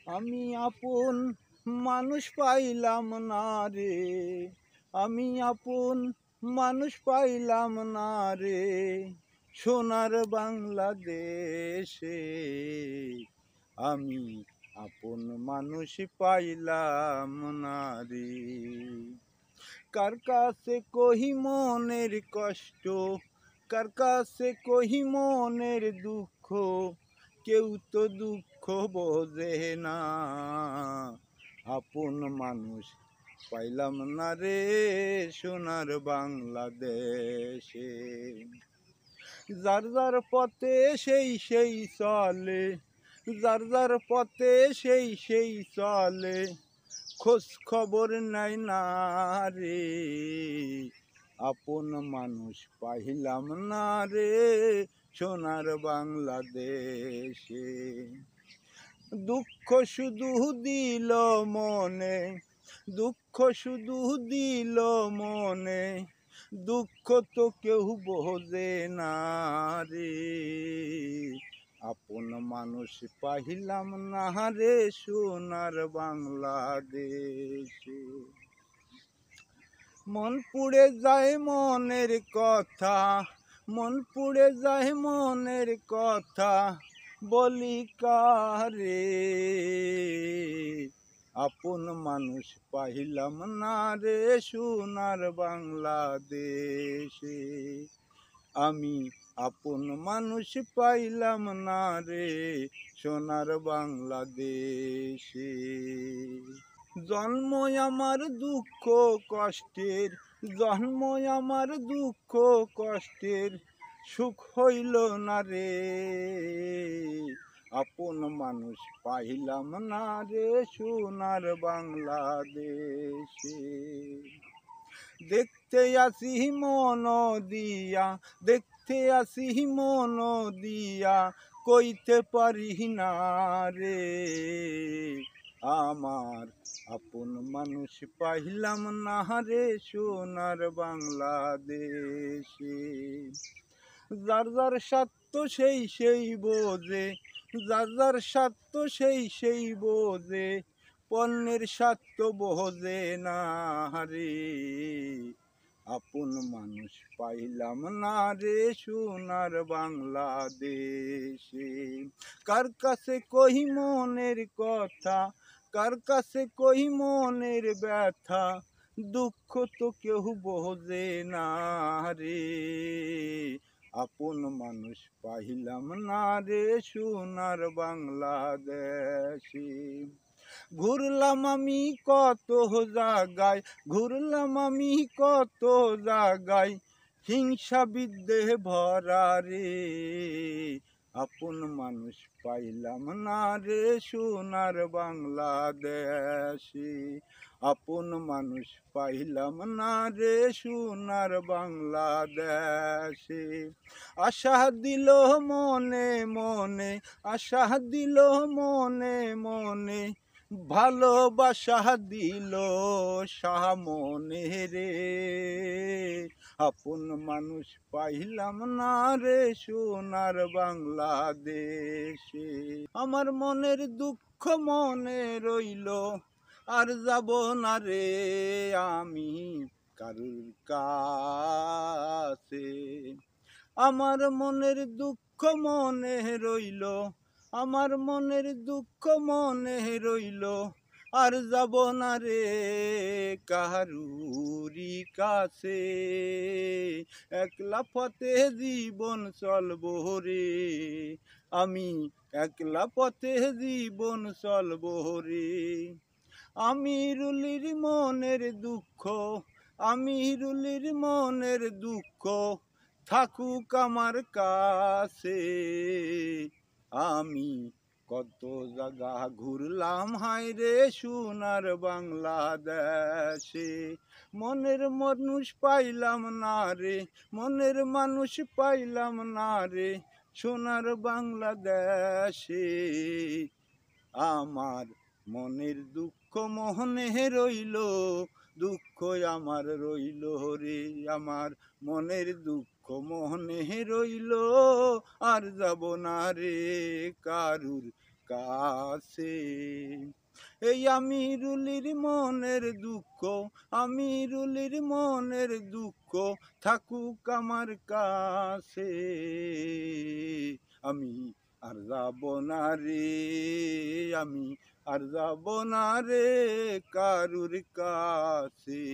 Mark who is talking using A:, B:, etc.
A: আমি আপন মানুষ পাইলাম না রে, আমি আপন মানুষ পাইলাম না রে, সোনার বাংলাদেশে আমি আপন মানুষ পাইলাম না রে। কার কাছে কহি মনের কষ্ট, কার কাছে কহি মনের দুঃখ, কেউ তো দুঃখ বোঝে না। আপন মানুষ পাইলাম না রে, সোনার বাংলাদেশে। যার যার পথে সেই চলে, যার যার পথে সেই চলে, খোঁজ খবর নাই না রে, আপন মানুষ পাইলাম না রে, সোনার বাংলাদেশে। দুঃখ শুধু দিল মনে, দুঃখ শুধু দিল মনে, দুঃখ তো কেউ বোঝে না রে, আপন মানুষ পাইলাম না রে, সোনার বাংলাদেশে। মন পুড়ে যায় মনের কথা, মন পুড়ে যায় মনের কথা, বলি কারে, আপন মানুষ পাইলাম না রে, সোনার বাংলাদেশে। আমি আপন মানুষ পাইলাম না রে, সোনার বাংলাদেশে। জন্ম আমার দুঃখ কষ্টের, জন্ম আমার দুঃখ কষ্টের, সুখ হইল না রে, আপন মানুষ পাইলাম না রে, সোনার বাংলাদেশে। দেখতে আসি মন দিয়া, দেখতে আসি মন দিয়া, কইতে পারি না রে, আমার আপন মানুষ পাইলাম না রে, সোনার বাংলাদেশে। যার যার স্বার্থ সেই বোঝে, যার যার স্বার্থ সেই বোঝে, পণ্যের স্বার্থ বোঝে না রে, আপন মানুষ পাইলাম না রে, সোনার বাংলাদেশে। কার কাছে কহি মনের কথা, কার কাছে কহি মনের ব্যথা, দুঃখ তো কেউ বোঝে না রে, আপন মানুষ পাইলাম না রে, সোনার বাংলাদেশে। ঘুরলাম আমি কত জায়গায়, ঘুরলাম আমি কত জায়গায়, হিংসা বিদ্বেষ ভরা রে, আপন মানুষ পাইলাম না রে, সোনার বাংলাদেশে। আপন মানুষ পাইলাম না রে, সোনার বাংলাদেশে। আশা দিল মনে মনে, আশা দিল মনে মনে, ভালোবাসা দিল সামনে রে, আপন মানুষ পাইলাম না রে, সোনার বাংলাদেশে। আমার মনের দুঃখ মনে রইল, আর যাব না রে আমি কারুর কাছে, আমার মনের দুঃখ মনে রইল, আমার মনের দুঃখ মনে রইল, আর যাব না রে কারুরি কাছে, একলা পথে জীবন চলবো রে, আমি একলা পথে জীবন চলবো রে। আমি রুলির মনের দুঃখ, আমি রুলির মনের দুঃখ, থাকুক আমার কাছে, আমি কত জায়গা ঘুরলাম হায় রে, সোনার বাংলাদেশে। মনের মানুষ পাইলাম না রে, মনের মানুষ পাইলাম না রে, সোনার বাংলাদেশে। আমার মনের দুঃখ মনে রইল, দুঃখ আমার রইল রে, আমার মনের দুঃখ মনে রইল, আর যাব না রে কারুর কাছে। এই আমিরুলির মনের দুঃখ, আমিরুলির মনের দুঃখ থাকুক আমার কাছে। আমি আর যাব না রে, আমি আর যাব না রে কারুর কাছে।